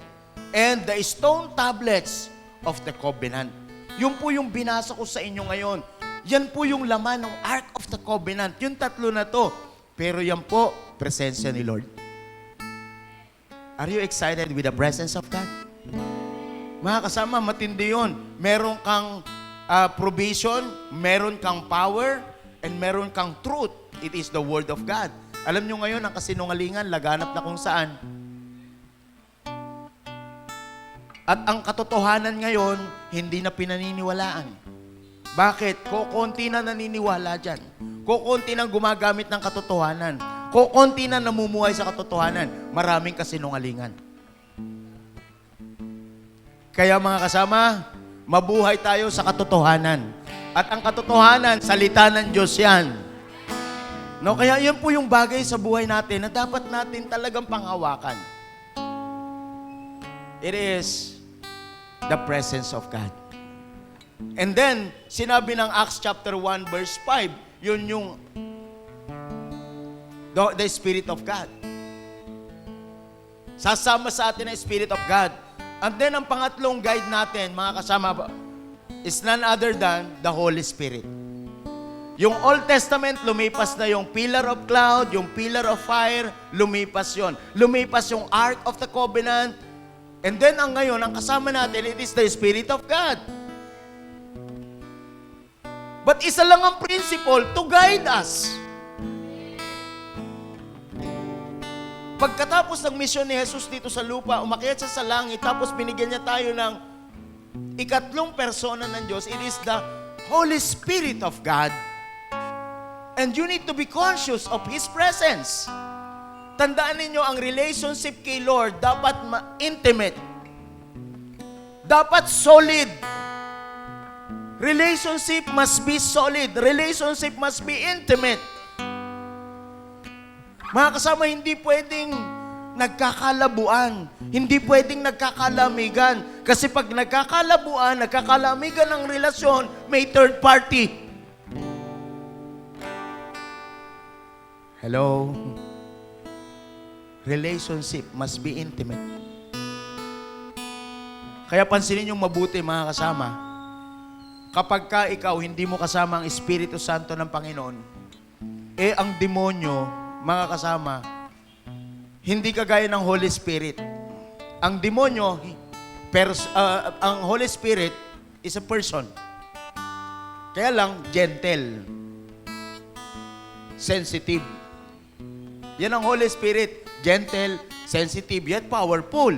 and the stone tablets of the covenant. Yun po yung binasa ko sa inyo ngayon. Yan po yung laman ng Ark of the Covenant. Yung tatlo na to. Pero yan po, presensya ni Lord. Are you excited with the presence of God? Mga kasama, matindi yun. Meron kang provision, meron kang power, and meron kang truth. It is the Word of God. Alam nyo ngayon, ang kasinungalingan, laganap na kung saan. At ang katotohanan ngayon, hindi na pinaniniwalaan. Bakit? Kukunti na naniniwala dyan. Kukunti na gumagamit ng katotohanan. Kukunti na namumuhay sa katotohanan. Maraming kasinungalingan. Kaya mga kasama, mabuhay tayo sa katotohanan. At ang katotohanan, salita ng Diyos yan. No, kaya yan po yung bagay sa buhay natin na dapat natin talagang panghawakan. It is the presence of God. And then, sinabi ng Acts chapter 1 verse 5, yun yung the Spirit of God. Sasama sa atin ang Spirit of God. And then, ang pangatlong guide natin, mga kasama, is none other than the Holy Spirit. Yung Old Testament, lumipas na yung pillar of cloud, yung pillar of fire, lumipas yon. Lumipas yung Ark of the Covenant. And then, ang ngayon, ang kasama natin, it is the Spirit of God. But isa lang ang principle to guide us. Pagkatapos ng misyon ni Jesus dito sa lupa, umakyat siya sa langit, tapos binigyan niya tayo ng ikatlong persona ng Diyos. It is the Holy Spirit of God. And you need to be conscious of His presence. Tandaan ninyo, ang relationship kay Lord dapat intimate. Dapat solid. Relationship must be solid. Relationship must be intimate. Mga kasama, hindi pwedeng nagkakalabuan. Hindi pwedeng nagkakalamigan. Kasi pag nagkakalabuan, nagkakalamigan ng relasyon, may third party. Hello? Relationship must be intimate. Kaya pansinin yung mabuti, mga kasama. Kapag ka ikaw, hindi mo kasama ang Espiritu Santo ng Panginoon, ang demonyo, mga kasama, hindi kagaya ng Holy Spirit. Ang demonyo, ang Holy Spirit is a person. Kaya lang, gentle. Sensitive. Yan ang Holy Spirit. Gentle, sensitive, yet powerful.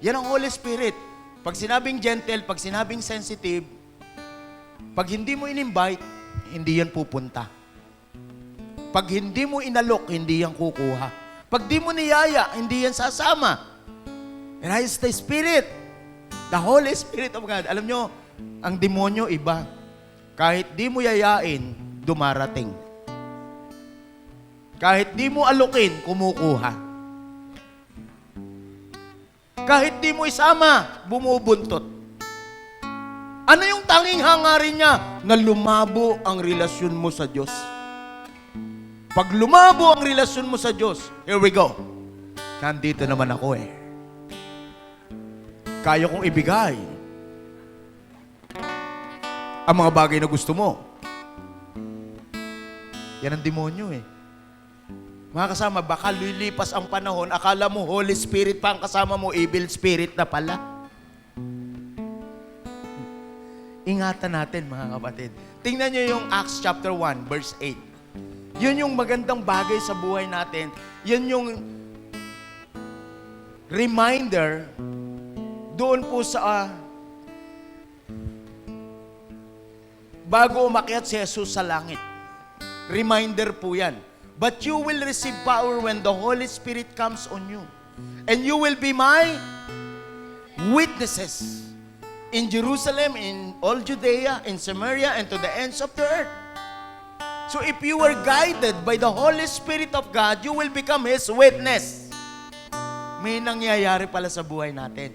Yan ang Holy Spirit. Pag sinabing gentle, pag sinabing sensitive, pag hindi mo in-invite, hindi yan pupunta. Pag hindi mo inalok, hindi yan kukuha. Pag di mo niyaya, hindi yan sasama. And that is the Spirit. The Holy Spirit of God. Alam nyo, ang demonyo iba. Kahit di mo yayain, dumarating. Kahit di mo alokin, kumukuha. Kahit di mo isama, bumubuntot. Ano yung tanging hangarin niya? Na lumabo ang relasyon mo sa Diyos. Pag lumabo ang relasyon mo sa Diyos, here we go. Nandito naman ako eh. Kaya kong ibigay ang mga bagay na gusto mo. Yan ang demonyo eh. Mga kasama, baka lilipas ang panahon, akala mo Holy Spirit pa ang kasama mo, evil spirit na pala. Ingatan natin, mga kapatid. Tingnan nyo yung Acts chapter 1, verse 8. Yun yung magandang bagay sa buhay natin. Yun yung reminder doon po sa bago umakyat si Jesus sa langit. Reminder po yan. But you will receive power when the Holy Spirit comes on you. And you will be my witnesses in Jerusalem, in all Judea, in Samaria, and to the ends of the earth. So if you were guided by the Holy Spirit of God, you will become His witness. May nangyayari pala sa buhay natin.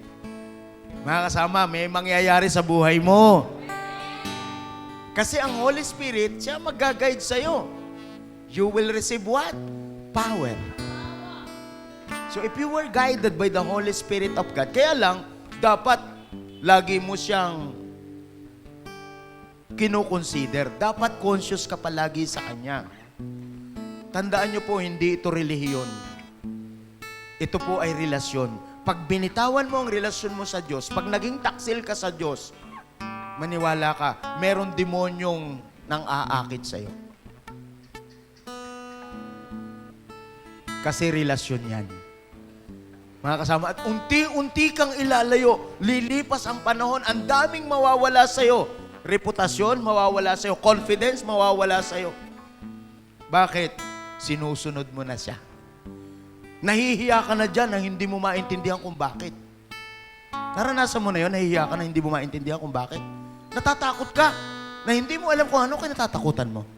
Mga kasama, may mangyayari sa buhay mo. Kasi ang Holy Spirit, siya mag-guide sa'yo. You will receive what? Power. So if you were guided by the Holy Spirit of God, kaya lang, dapat lagi mo siyang kinoconsider. Dapat conscious ka palagi sa Kanya. Tandaan niyo po, hindi ito relihiyon. Ito po ay relasyon. Pag binitawan mo ang relasyon mo sa Diyos, pag naging taksil ka sa Diyos, maniwala ka, meron demonyong nang aakit sa'yo. Kasi relasyon yan. Mga kasama, at unti-unti kang ilalayo, lilipas ang panahon, ang daming mawawala sa'yo. Reputasyon, mawawala sa'yo. Confidence, mawawala sa'yo. Bakit? Sinusunod mo na siya. Nahihiya ka na dyan na hindi mo maintindihan kung bakit. Naranasan mo na yun, nahihiya ka na hindi mo maintindihan kung bakit. Natatakot ka na hindi mo alam kung ano kinatatakutan mo.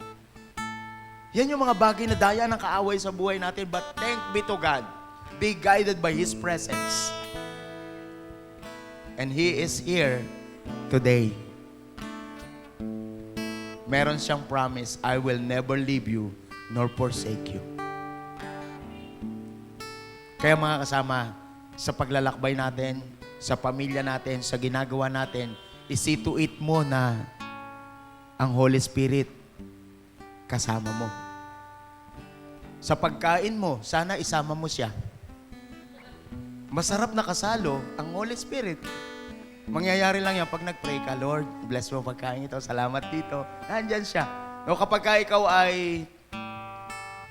Yan yung mga bagay na daya ng kaaway sa buhay natin. But thank be to God, be guided by His presence. And He is here today. Meron siyang promise, I will never leave you nor forsake you. Kaya mga kasama, sa paglalakbay natin, sa pamilya natin, sa ginagawa natin, see to it mo na ang Holy Spirit kasama mo. Sa pagkain mo, sana isama mo siya. Masarap na kasalo ang Holy Spirit. Mangyayari lang yan pag nag-pray ka, Lord, bless mo pagkain ito, salamat dito. Nandyan siya. No, kapag ka ikaw ay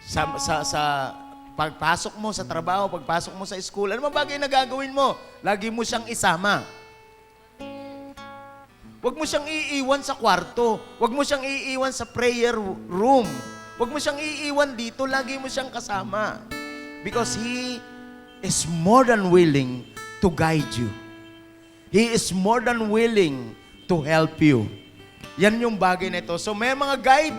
sa pagpasok mo sa trabaho, pagpasok mo sa school, ano mga bagay na gagawin mo? Lagi mo siyang isama. Huwag mo siyang iiwan sa kwarto. Huwag mo siyang iiwan sa prayer room. Huwag mo siyang iiwan dito. Lagi mo siyang kasama. Because He is more than willing to guide you. He is more than willing to help you. Yan yung bagay na ito. So may mga guide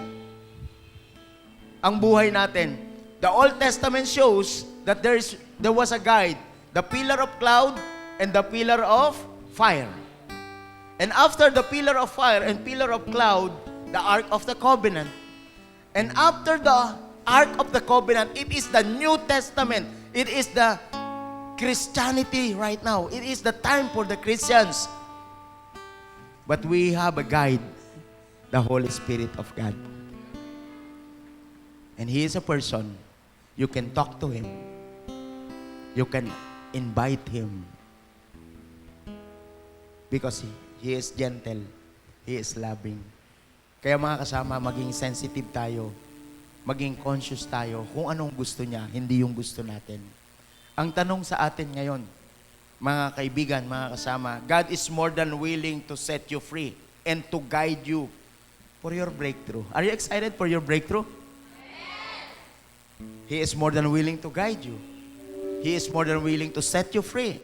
ang buhay natin. The Old Testament shows that there was a guide, the pillar of cloud and the pillar of fire. And after the pillar of fire and pillar of cloud, the Ark of the Covenant. And after the Ark of the Covenant, it is the New Testament. It is the Christianity right now. It is the time for the Christians. But we have a guide, the Holy Spirit of God. And He is a person. You can talk to Him. You can invite Him. Because He is gentle. He is loving. Kaya mga kasama, maging sensitive tayo. Maging conscious tayo kung anong gusto niya, hindi yung gusto natin. Ang tanong sa atin ngayon, mga kaibigan, mga kasama, God is more than willing to set you free and to guide you for your breakthrough. Are you excited for your breakthrough? He is more than willing to guide you. He is more than willing to set you free.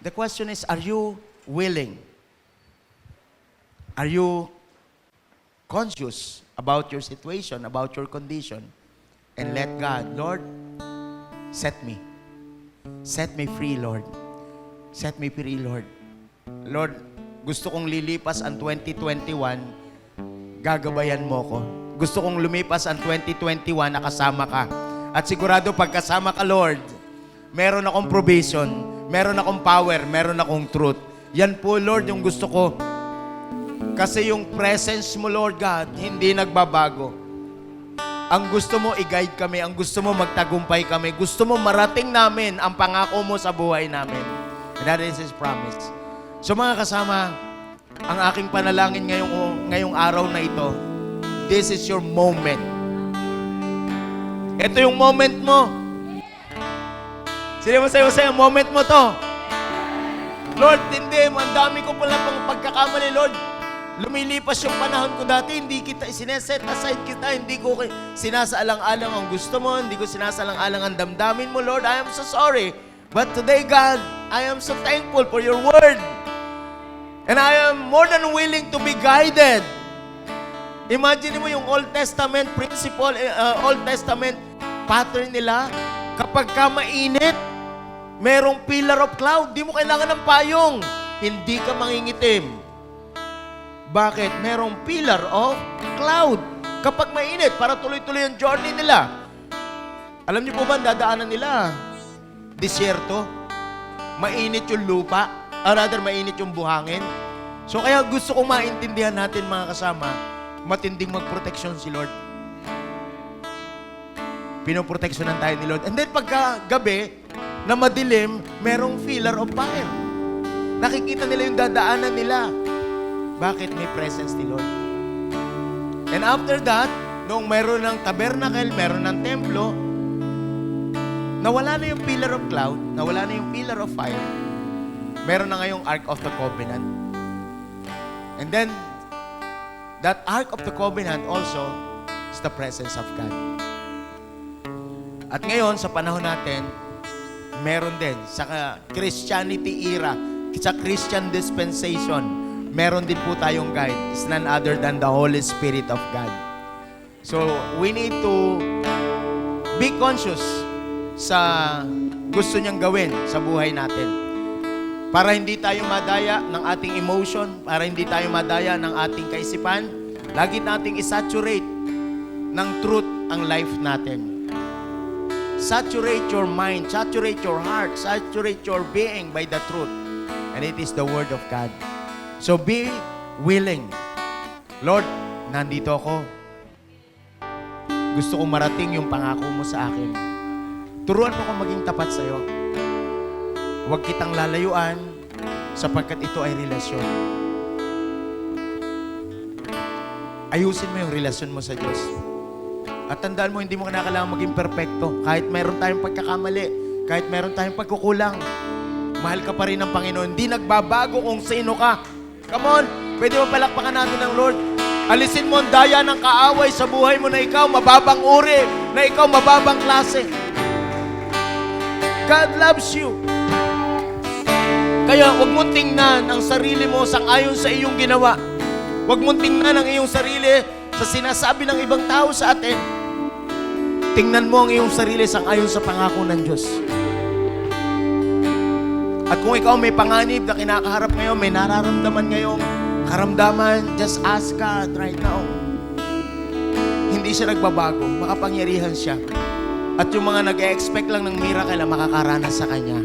The question is, are you willing? Are you conscious about your situation, about your condition? And let God, Lord, set me. Set me free, Lord. Set me free, Lord. Lord, gusto kong lilipas ang 2021, gagabayan mo ko. Gusto kong lumipas ang 2021, nakasama ka. At sigurado pagkasama ka, Lord, meron akong provision, meron akong power, meron akong truth. Yan po, Lord, yung gusto ko. Kasi yung presence mo, Lord God, hindi nagbabago. Ang gusto mo, i-guide kami. Ang gusto mo, magtagumpay kami. Gusto mo, marating namin ang pangako mo sa buhay namin. And that is His promise. So mga kasama, ang aking panalangin ngayong araw na ito, this is your moment. Ito yung moment mo. Sino mo sa'yo, moment mo to. Lord, hindi, ang dami ko pala pang pagkakamali, Lord. Lumilipas yung panahon ko dati, hindi kita sineset aside kita, hindi ko sinasaalang-alang ang gusto mo, hindi ko sinasaalang-alang ang damdamin mo, Lord. I am so sorry. But today, God, I am so thankful for your word. And I am more than willing to be guided Imagine mo yung Old Testament principle, Old Testament pattern nila. Kapag ka mainit, merong pillar of cloud. Di mo kailangan ng payong. Hindi ka mangingitim. Bakit? Merong pillar of cloud. Kapag mainit, para tuloy-tuloy ang journey nila. Alam niyo po ba, dadaanan nila? Disyerto. Mainit yung lupa. Or rather, mainit yung buhangin. So kaya gusto kong maintindihan natin mga kasama, matinding magproteksyon si Lord. Pinoproteksyonan tayo ni Lord. And then pagka gabi, na madilim, merong pillar of fire. Nakikita nila yung dadaanan nila. Bakit? May presence ni Lord. And after that, nung meron ng tabernacle, meron ng templo, nawala na yung pillar of cloud, nawala na yung pillar of fire, meron na ngayong Ark of the Covenant. And then, that Ark of the Covenant also is the presence of God. At ngayon, sa panahon natin, meron din sa Christianity era, sa Christian dispensation, meron din po tayong guide. It's none other than the Holy Spirit of God. So, we need to be conscious sa gusto niyang gawin sa buhay natin. Para hindi tayo madaya ng ating emotion, para hindi tayo madaya ng ating kaisipan, lagi nating isaturate ng truth ang life natin. Saturate your mind, saturate your heart, saturate your being by the truth. And it is the Word of God. So be willing. Lord, nandito ako. Gusto kong marating yung pangako mo sa akin. Turuan mo kong maging tapat sa'yo. Huwag kitang lalayuan sapagkat ito ay relasyon. Ayusin mo yung relasyon mo sa Diyos. At tandaan mo, hindi mo kailangan maging perpekto. Kahit meron tayong pagkakamali, kahit meron tayong pagkukulang, mahal ka pa rin ng Panginoon. Hindi nagbabago kung sino ka. Come on, pwede mo palakpakan natin ng Lord. Alisin mo ang daya ng kaaway sa buhay mo na ikaw mababang uri, na ikaw mababang klase. God loves you. Kaya huwag mong tingnan ang sarili mo sang-ayon sa iyong ginawa. Huwag mong tingnan ang iyong sarili sa sinasabi ng ibang tao sa atin. Tingnan mo ang iyong sarili sang-ayon sa pangako ng Diyos. At kung ikaw may panganib na kinakaharap ngayon, may nararamdaman ngayong karamdaman, just ask God right now. Hindi siya nagbabago, makapangyarihan siya. At yung mga nag-e-expect lang ng miracle na makakaranas sa Kanya.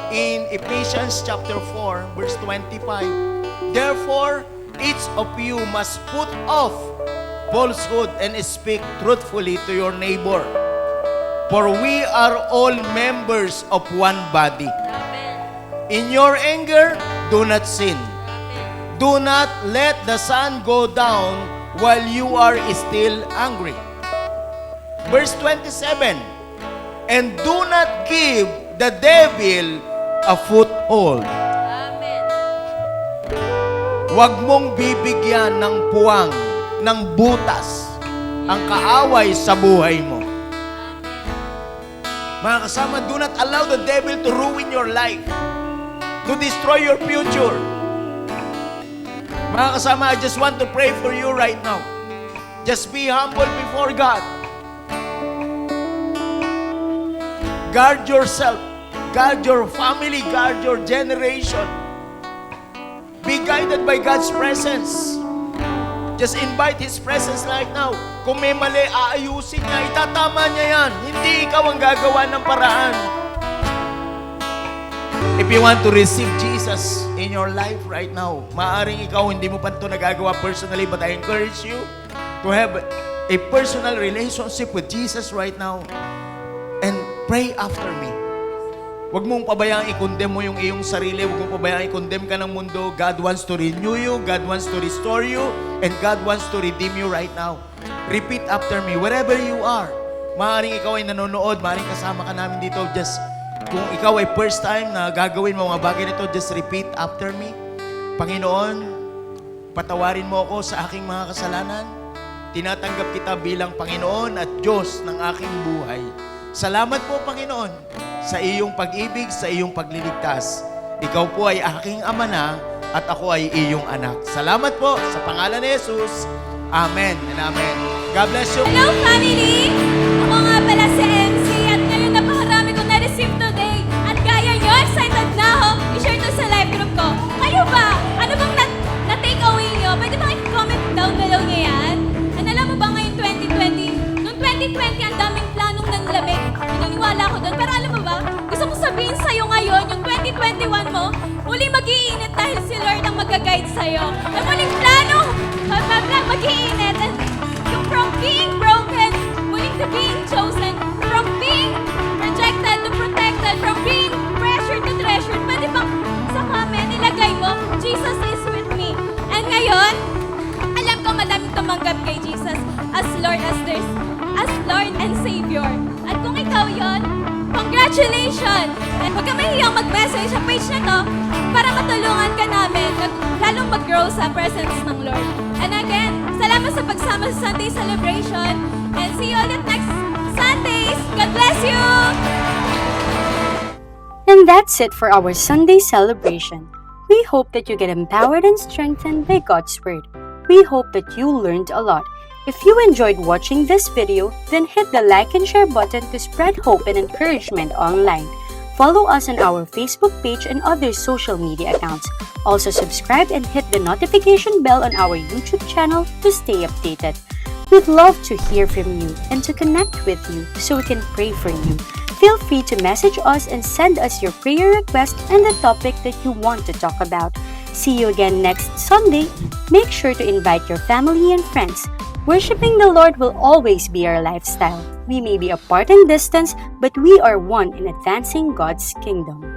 In Ephesians chapter 4, verse 25, therefore, each of you must put off falsehood and speak truthfully to your neighbor. For we are all members of one body. In your anger, do not sin. Do not let the sun go down while you are still angry. Verse 27, and do not give the devil a foothold. Huwag mong bibigyan ng puwang, ng butas, ang kaaway sa buhay mo. Mga kasama, do not allow the devil to ruin your life, to destroy your future. Mga kasama, I just want to pray for you right now. Just be humble before God. Guard yourself. Guard your family. Guard your generation. Be guided by God's presence. Just invite His presence right now. Kung may mali, aayusin niya. Itatama niya yan. Hindi ikaw ang gagawa ng paraan. If you want to receive Jesus in your life right now, maaring ikaw hindi mo pa ito nagagawa personally, but I encourage you to have a personal relationship with Jesus right now and pray after me. Huwag mong pabayaan i-condemn mo yung iyong sarili. Huwag mong pabayaan i-condemn ka ng mundo. God wants to renew you. God wants to restore you. And God wants to redeem you right now. Repeat after me. Wherever you are. Maaaring ikaw ay nanonood. Maaaring kasama ka namin dito. Just, kung ikaw ay first time na gagawin mo mga bagay nito, just repeat after me. Panginoon, patawarin mo ako sa aking mga kasalanan. Tinatanggap kita bilang Panginoon at Diyos ng aking buhay. Salamat po, Panginoon, sa iyong pag-ibig, sa iyong pagliligtas. Ikaw po ay aking ama na at ako ay iyong anak. Salamat po sa pangalan ni Jesus. Amen and amen. God bless you. Hello, family! Ako nga pala si MC at ngayon napakarami ko na-receive today. At gaya nyo, excited na ako i-share to sa live group ko. Kayo ba? Ano bang na-take away nyo? Pwede ba i-comment down below nyo yan? And alam mo ba ngayon 2020? Noong 2020, ang daming planong nanlamig. Naniniwala ko doon. Pero alam mo ba? Gusto ko sabihin sa'yo ngayon, yung 2021 mo, muling mag-iinit dahil si Lord ang mag-guide sa'yo. Ang muling plano, mag-iinit. And yung from being broken, muling to being chosen. From being rejected to protected. From being pressured to treasured. Pwede bang sa comment ilagay mo, Jesus is with me. And ngayon, alam ko madaming tumanggap kay Jesus as Lord, as Lord and Savior. At kung ikaw yon, congratulations! And huwag ka mahiyang mag-message sa page na to para matulungan ka namin lalong mag-grow sa presence ng Lord. And again, salamat sa pagsama sa Sunday celebration and see you ulit next Sundays. God bless you! And that's it for our Sunday celebration. We hope that you get empowered and strengthened by God's Word. We hope that you learned a lot. If you enjoyed watching this video, then hit the like and share button to spread hope and encouragement online. Follow us on our Facebook page and other social media accounts. Also subscribe and hit the notification bell on our YouTube channel to stay updated. We'd love to hear from you and to connect with you so we can pray for you. Feel free to message us and send us your prayer request and the topic that you want to talk about. See you again next Sunday. Make sure to invite your family and friends. Worshipping the Lord will always be our lifestyle. We may be apart in distance, but we are one in advancing God's kingdom.